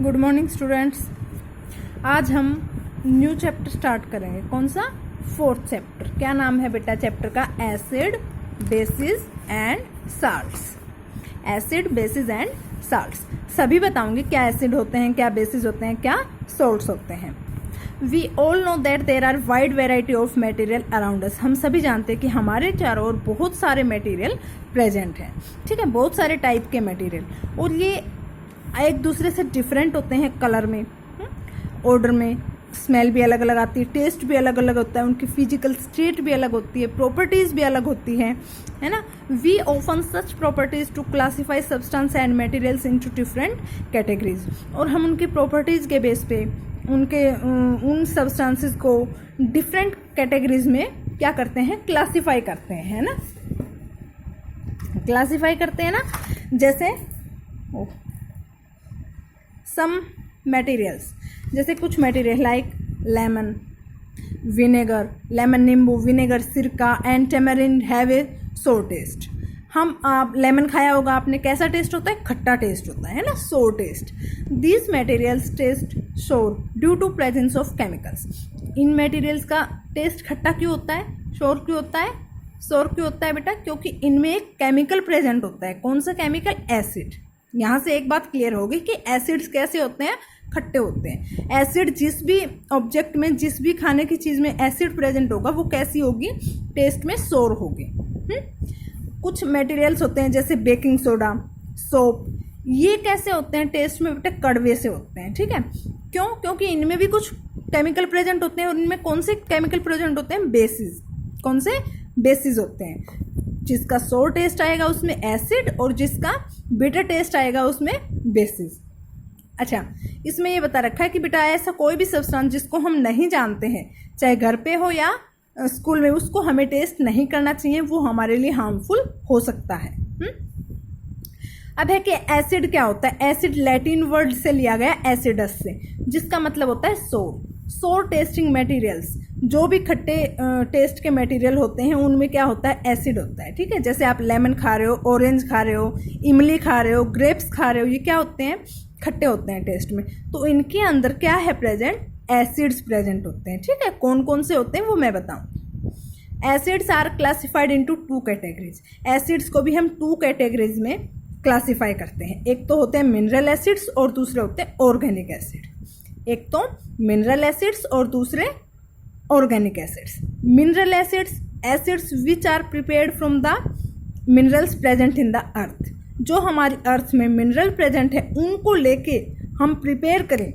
Good morning students. आज हम new chapter start करेंगे। कौन सा? Fourth chapter. क्या नाम है बेटा चैप्टर का? Acid, basis and salts. Acid, basis and salts. सभी बताऊंगी क्या एसिड होते हैं, क्या बेसिस होते हैं, क्या सॉल्ट्स होते हैं। We all know that there are wide variety of material around us. हम सभी जानते हैं कि हमारे चारों ओर बहुत सारे मटेरियल प्रेजेंट हैं। ठीक है, बहुत सारे टाइप के मटेरियल, और ये एक दूसरे से डिफरेंट होते हैं कलर में, ऑर्डर में, स्मेल भी अलग अलग आती है, टेस्ट भी अलग अलग होता है, उनकी फिजिकल स्टेट भी अलग होती है, प्रॉपर्टीज भी अलग होती है ना। We often such properties to classify substance and materials into different categories. और हम उनकी प्रॉपर्टीज के बेस पे उन सब्सटेंसेस को डिफरेंट कैटेगरीज में क्या करते हैं? क्लासीफाई करते हैं, है ना। क्लासीफाई करते हैं ना। जैसे सम मटेरियल्स, जैसे कुछ material like lemon, vinegar, lemon नींबू, विनेगर सिरका एंड टेमरिंड हैव ए सोर टेस्ट। आप लेमन खाया होगा आपने, कैसा टेस्ट होता है? खट्टा टेस्ट होता है ना, sour taste. These materials taste sour due to presence of chemicals. इन मटेरियल्स का टेस्ट खट्टा क्यों होता है, सोर क्यों होता है, सोर क्यों होता है बेटा? क्योंकि इनमें एक केमिकल प्रेजेंट होता है। कौन सा केमिकल? एसिड। यहाँ से एक बात क्लियर होगी कि एसिड्स कैसे होते हैं? खट्टे होते हैं। एसिड जिस भी ऑब्जेक्ट में, जिस भी खाने की चीज़ में एसिड प्रेजेंट होगा वो कैसी होगी? टेस्ट में सोर होगी। कुछ मटेरियल्स होते हैं जैसे बेकिंग सोडा, सोप, ये कैसे होते हैं टेस्ट में बेटा? कड़वे से होते हैं। ठीक है, क्यों? क्योंकि इनमें भी कुछ केमिकल प्रेजेंट होते हैं, और इनमें कौन से केमिकल प्रेजेंट होते हैं? बेसिस। कौन से? बेसिस होते हैं। जिसका सोर टेस्ट आएगा उसमें एसिड, और जिसका बिटर टेस्ट आएगा उसमें बेसिस। अच्छा, इसमें ये बता रखा है कि बेटा ऐसा कोई भी सब्सटेंस जिसको हम नहीं जानते हैं, चाहे घर पे हो या स्कूल में, उसको हमें टेस्ट नहीं करना चाहिए, वो हमारे लिए हार्मफुल हो सकता है। अब है कि एसिड क्या होता है? एसिड लैटिन वर्ड से लिया गया, एसिडस से, जिसका मतलब होता है सोर। सोर टेस्टिंग मटेरियल्स, जो भी खट्टे टेस्ट के मटेरियल होते हैं उनमें क्या होता है? एसिड होता है। ठीक है, जैसे आप लेमन खा रहे हो, ऑरेंज खा रहे हो, इमली खा रहे हो, ग्रेप्स खा रहे हो, ये क्या होते हैं? खट्टे होते हैं टेस्ट में। तो इनके अंदर क्या है प्रेजेंट? एसिड्स प्रेजेंट होते हैं। ठीक है, कौन कौन से होते हैं वो मैं बताऊं। Acids are classified into two categories. Acids को भी हम टू कैटेगरीज में क्लासिफाई करते हैं। एक तो होते हैं मिनरल एसिड्स और दूसरे होते हैं ऑर्गेनिक एसिड। एक तो मिनरल एसिड्स और दूसरे organic acids. Mineral acids, acids which are prepared from the minerals present in the earth. जो हमारी अर्थ में मिनरल प्रेजेंट है उनको लेके हम प्रिपेयर करें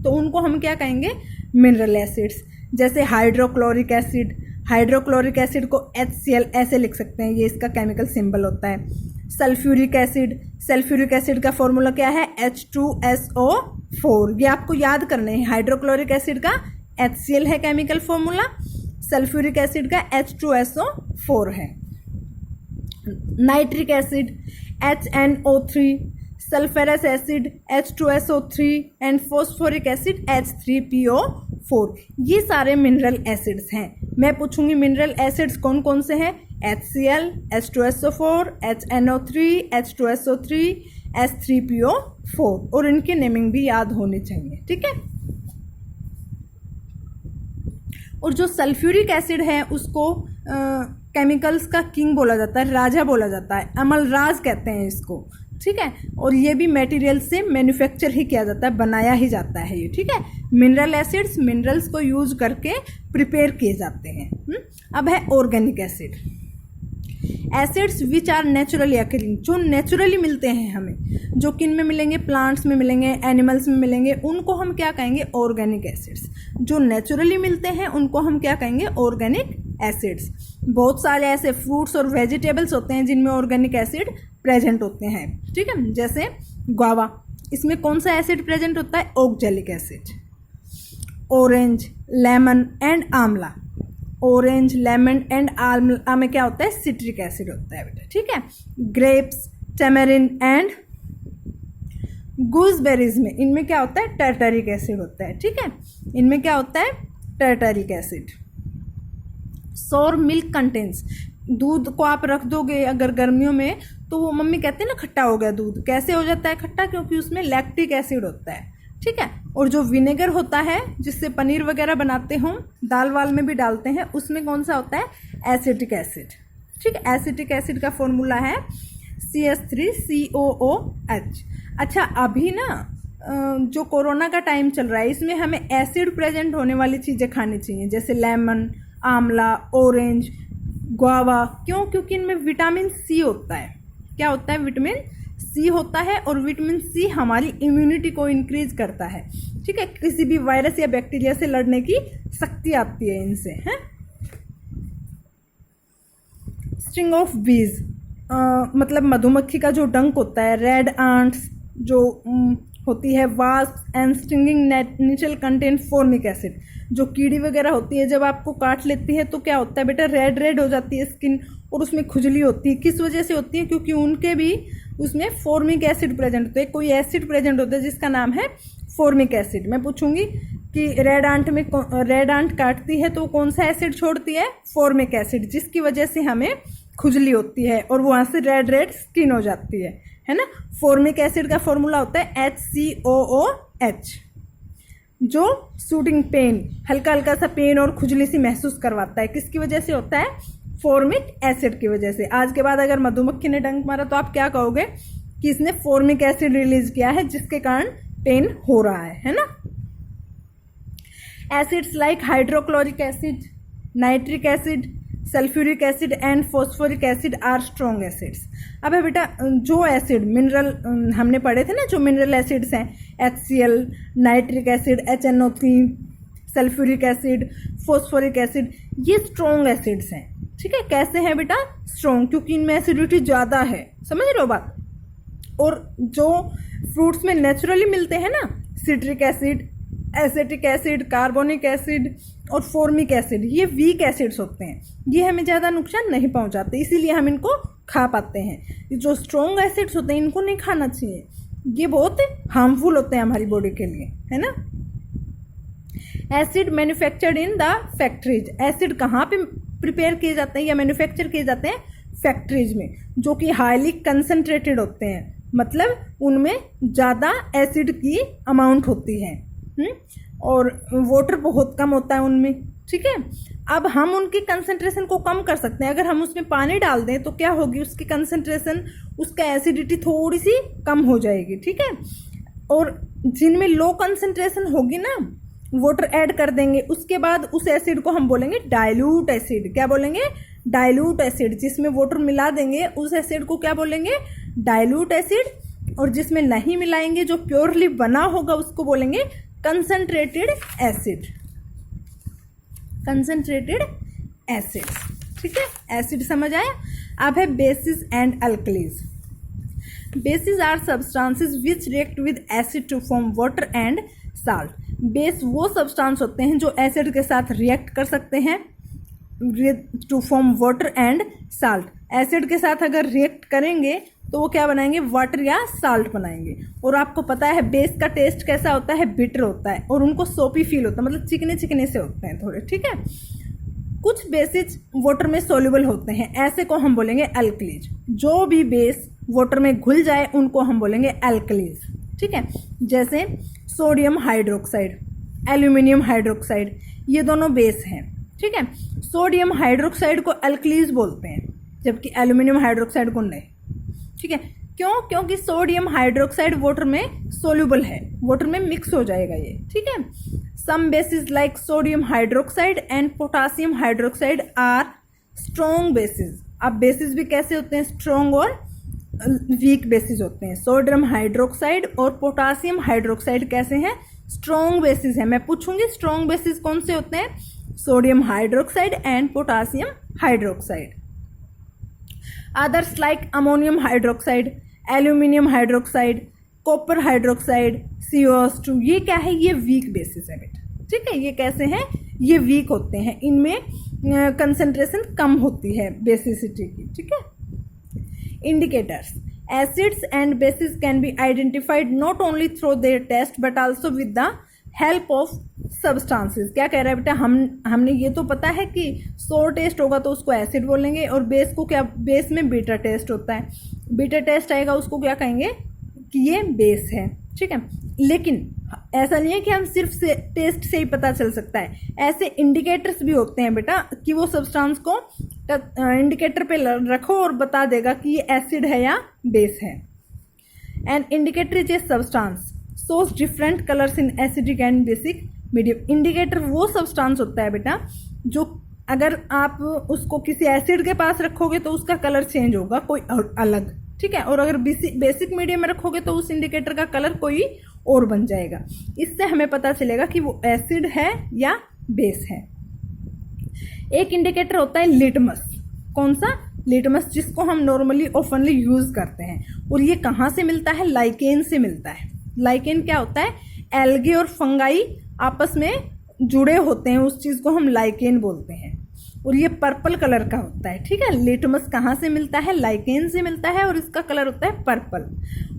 तो उनको हम क्या कहेंगे? Mineral acids. जैसे हाइड्रोक्लोरिक एसिड, हाइड्रोक्लोरिक एसिड को HCl ऐसे लिख सकते हैं, ये इसका केमिकल सिंबल होता है। सल्फ्यूरिक एसिड, सल्फ्यूरिक एसिड का फॉर्मूला क्या है? H2SO4। ये आपको याद करने हैं। हाइड्रोक्लोरिक एसिड का HCl है केमिकल फॉर्मूला, सल्फ्यूरिक एसिड का H2SO4 है। Nitric acid HNO3, sulphurous acid H2SO3 and phosphoric acid H3PO4। ये सारे मिनरल एसिड्स हैं। मैं पूछूंगी मिनरल एसिड्स कौन कौन से हैं? HCl, H2SO4, HNO3, H2SO3, H3PO4, और इनकी नेमिंग भी याद होनी चाहिए। ठीक है, और जो सल्फ्यूरिक एसिड है उसको केमिकल्स का किंग बोला जाता है, राजा बोला जाता है, अमलराज कहते हैं इसको। ठीक है, और ये भी मटेरियल से मैन्युफैक्चर ही किया जाता है, बनाया ही जाता है ये। ठीक है, मिनरल एसिड्स मिनरल्स को यूज करके प्रिपेयर किए जाते हैं। अब है organic acid. Acids which are naturally occurring, जो नेचुरली मिलते हैं हमें, जो किन में मिलेंगे? प्लांट्स में मिलेंगे, एनिमल्स में मिलेंगे, उनको हम क्या कहेंगे? Organic acids. जो नेचुरली मिलते हैं उनको हम क्या कहेंगे? Organic acids. बहुत सारे ऐसे फ्रूट्स और वेजिटेबल्स होते हैं जिनमें ऑर्गेनिक एसिड प्रेजेंट होते हैं। ठीक है, जैसे गुआवा, इसमें कौन सा एसिड प्रेजेंट होता है? Oxalic acid. Orange, lemon and आंवला, ऑरेंज, लेमन एंड आंवला में क्या होता है? सिट्रिक एसिड होता है बेटा। ठीक है, ग्रेप्स, टेमरिन एंड गूसबेरीज में, इनमें क्या होता है? टर्टरिक एसिड होता है। ठीक है, इनमें क्या होता है? Tartaric acid. सोर मिल्क कंटेन्स, दूध को आप रख दोगे अगर गर्मियों में तो वो मम्मी कहते हैं ना खट्टा हो गया दूध। कैसे हो जाता है खट्टा? क्योंकि उसमें लैक्टिक एसिड होता है, ठीक है। और जो विनेगर होता है जिससे पनीर वगैरह बनाते हों, दाल वाल में भी डालते हैं, उसमें कौन सा होता है? एसिटिक एसिड, ठीक है। एसिटिक एसिड का फॉर्मूला है CH3COOH। अच्छा, अभी ना जो कोरोना का टाइम चल रहा है, इसमें हमें एसिड प्रेजेंट होने वाली चीज़ें खानी चाहिए, जैसे लेमन, आंवला, ऑरेंज, गुआवा। क्यों? क्योंकि इनमें विटामिन सी होता है। क्या होता है? विटामिन सी होता है, और विटामिन सी हमारी इम्यूनिटी को इंक्रीज करता है, ठीक है। किसी भी वायरस या बैक्टीरिया से लड़ने की शक्ति आती है इनसे, है। स्टिंग ऑफ बीज मतलब मधुमक्खी का जो डंक होता है। रेड आंट्स जो होती है, wasp and stinging nettle contain formic acid. जो कीड़ी वगैरह होती है जब आपको काट लेती है तो क्या होता है बेटा? रेड रेड हो जाती है स्किन, और उसमें खुजली होती है। किस वजह से होती है? क्योंकि उनके भी उसमें फॉर्मिक एसिड प्रेजेंट होता है। कोई एसिड प्रेजेंट होता है जिसका नाम है फॉर्मिक एसिड। मैं पूछूंगी कि रेड आंट काटती है तो कौन सा एसिड छोड़ती है? फॉर्मिक एसिड, जिसकी वजह से हमें खुजली होती है और वहाँ से रेड रेड स्किन हो जाती है ना। फॉर्मिक एसिड का फॉर्मूला होता है HCOOH, जो शूटिंग पेन, हल्का हल्का सा पेन और खुजली सी महसूस करवाता है। किसकी वजह से होता है? फॉर्मिक एसिड की वजह से। आज के बाद अगर मधुमक्खी ने डंक मारा तो आप क्या कहोगे? कि इसने फॉर्मिक एसिड रिलीज किया है, जिसके कारण पेन हो रहा है ना। Acids like hydrochloric acid, nitric acid, sulphuric acid and phosphoric acid are strong acids. अब है बेटा, जो एसिड मिनरल हमने पढ़े थे ना, जो मिनरल एसिड्स हैं, HCl, nitric acid, HNO3, sulphuric acid, phosphoric acid, ये स्ट्रॉन्ग एसिड्स हैं, ठीक है। कैसे हैं बेटा? स्ट्रॉन्ग, क्योंकि इनमें एसिडिटी ज़्यादा है। समझ रहे हो बात? और जो फ्रूट्स में नेचुरली मिलते हैं ना, citric acid, acetic acid, carbonic acid और फॉर्मिक एसिड, ये वीक एसिड्स होते हैं। ये हमें ज़्यादा नुकसान नहीं पहुंचाते, इसीलिए हम इनको खा पाते हैं। जो स्ट्रॉन्ग एसिड्स होते हैं इनको नहीं खाना चाहिए, ये बहुत हार्मफुल होते हैं हमारी बॉडी के लिए, है ना। Acid manufactured in the factories. Acid कहाँ पे प्रिपेयर किए जाते हैं या मैन्युफैक्चर किए जाते हैं? फैक्ट्रीज में, जो कि हाईली कंसनट्रेटेड होते हैं, मतलब उनमें ज़्यादा एसिड की अमाउंट होती है, और वाटर बहुत कम होता है उनमें, ठीक है। अब हम उनकी कंसंट्रेशन को कम कर सकते हैं। अगर हम उसमें पानी डाल दें तो क्या होगी? उसकी कंसंट्रेशन, उसका एसिडिटी थोड़ी सी कम हो जाएगी, ठीक है। और जिनमें लो कंसंट्रेशन होगी ना, वाटर ऐड कर देंगे, उसके बाद उस एसिड को हम बोलेंगे डाइल्यूट एसिड। क्या बोलेंगे? Dilute acid. जिसमें वाटर मिला देंगे उस एसिड को क्या बोलेंगे? Dilute acid. और जिसमें नहीं मिलाएंगे, जो प्योरली बना होगा, उसको बोलेंगे कंसंट्रेटेड एसिड। कंसंट्रेटेड एसिड, ठीक है। एसिड समझ आया? अब है bases and alkalis. Bases are substances which react with acid to form water and salt. Base वो सब्सटेंस होते हैं जो एसिड के साथ रिएक्ट कर सकते हैं to form water and salt. Acid के साथ अगर रिएक्ट करेंगे तो वो क्या बनाएंगे? वाटर या साल्ट बनाएंगे। और आपको पता है बेस का टेस्ट कैसा होता है? बिटर होता है, और उनको सोपी फील होता है, मतलब चिकने चिकने से होते हैं थोड़े, ठीक है। कुछ बेसिस वाटर में सोल्यूबल होते हैं, ऐसे को हम बोलेंगे अल्कलीज। जो भी बेस वाटर में घुल जाए उनको हम बोलेंगे अल्कलीज, ठीक है। जैसे सोडियम हाइड्रोक्साइड, एल्यूमिनियम हाइड्रोक्साइड, ये दोनों बेस हैं, ठीक है। सोडियम हाइड्रोक्साइड को अल्कलीज बोलते हैं, जबकि एल्यूमिनियम हाइड्रोक्साइड को नहीं, ठीक है। क्यों? क्योंकि सोडियम हाइड्रोक्साइड वाटर में सोल्यूबल है, वाटर में मिक्स हो जाएगा ये, ठीक है। Some bases like sodium hydroxide and potassium hydroxide are strong bases. अब बेसिस भी कैसे होते हैं? स्ट्रॉन्ग और वीक बेसिस होते हैं। सोडियम हाइड्रोक्साइड और पोटासियम हाइड्रोक्साइड कैसे हैं? स्ट्रॉन्ग बेसिस है। मैं पूछूंगी स्ट्रॉन्ग बेसिस कौन से होते हैं? Sodium hydroxide and potassium hydroxide. Others like ammonium hydroxide, aluminium hydroxide, copper hydroxide, CO2, ये क्या है? ये वीक बेसिस है बेटा, ठीक है। ये कैसे हैं? ये वीक होते हैं, इनमें कंसंट्रेशन कम होती है बेसिसिटी की, ठीक है। Indicators. Acids and bases can be identified not only through their taste but also with the help of substances. क्या कह रहा है बेटा, हमने ये तो पता है कि सोर टेस्ट होगा तो उसको एसिड बोलेंगे, और बेस को क्या, बेस में बीटा टेस्ट होता है, बीटा टेस्ट आएगा उसको क्या कहेंगे कि ये बेस है। ठीक है, लेकिन ऐसा नहीं है कि हम सिर्फ से टेस्ट से ही पता चल सकता है, ऐसे इंडिकेटर्स भी होते हैं बेटा कि वो सब्सटेंस को इंडिकेटर पे रखो और बता देगा कि ये एसिड है या बेस है। And indicator is a substance shows different colors in acidic and basic medium। Indicator वो सब्सटेंस होता है बेटा जो अगर आप उसको किसी एसिड के पास रखोगे तो उसका कलर चेंज होगा कोई अलग, ठीक है, और अगर बेसिक मीडियम में रखोगे तो उस इंडिकेटर का कलर कोई और बन जाएगा। इससे हमें पता चलेगा कि वो एसिड है या बेस है। एक इंडिकेटर होता है लिटमस। कौन सा? लिटमस, जिसको हम नॉर्मली ओपनली यूज करते हैं, और ये कहाँ से मिलता है? लाइकेन से मिलता है। लाइकेन क्या होता है? एल्गे और फंगाई आपस में जुड़े होते हैं, उस चीज को हम लाइकेन बोलते हैं, और ये पर्पल कलर का होता है। ठीक है, लिटमस कहाँ से मिलता है? लाइकेन से मिलता है, और इसका कलर होता है पर्पल।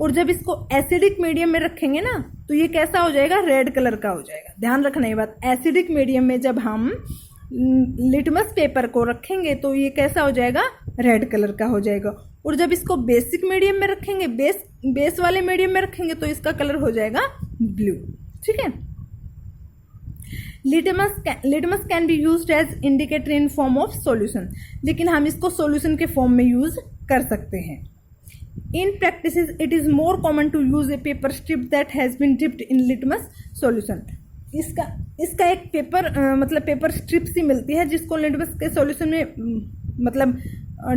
और जब इसको एसिडिक मीडियम में रखेंगे ना तो ये कैसा हो जाएगा? रेड कलर का हो जाएगा। ध्यान रखना ये बात, एसिडिक मीडियम में जब हम लिटमस पेपर को रखेंगे तो ये कैसा हो जाएगा? रेड कलर का हो जाएगा। और जब इसको बेसिक मीडियम में रखेंगे, बेस वाले मीडियम में रखेंगे तो इसका कलर हो जाएगा ब्लू। ठीक है, litmus can be used as indicator in form of solution, लेकिन हम इसको सॉल्यूशन के फॉर्म में यूज कर सकते हैं। In practice it is more common to use a paper strip that has been dipped in litmus solution. इसका एक पेपर मतलब पेपर स्ट्रिप सी मिलती है जिसको लिटमस के सॉल्यूशन में मतलब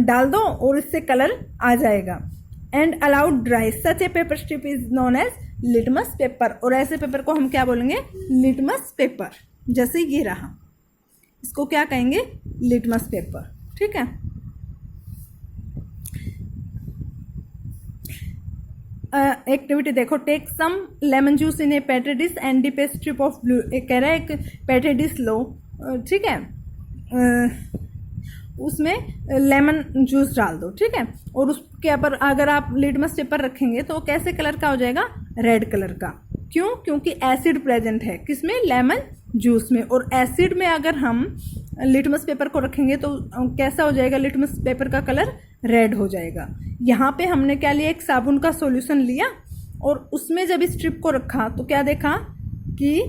डाल दो और इससे कलर आ जाएगा। And allowed dry such a paper strip is known as litmus paper. और ऐसे पेपर को हम क्या बोलेंगे? Litmus paper. जैसे ये रहा, इसको क्या कहेंगे? Litmus paper. ठीक है, एक्टिविटी देखो, take some lemon juice in a petri dish and dip a strip of blue. कह रहा है एक पेट्री डिश लो, ठीक है, उसमें लेमन जूस डाल दो। ठीक है, और उसके ऊपर अगर आप लिटमस पेपर रखेंगे तो कैसे कलर का हो जाएगा? रेड कलर का। क्यों? क्योंकि एसिड प्रेजेंट है किसमें? लेमन जूस में। और एसिड में अगर हम लिटमस पेपर को रखेंगे तो कैसा हो जाएगा? लिटमस पेपर का कलर रेड हो जाएगा। यहाँ पे हमने क्या लिया? एक साबुन का सॉल्यूशन लिया और उसमें जब इस स्ट्रिप को रखा तो क्या देखा कि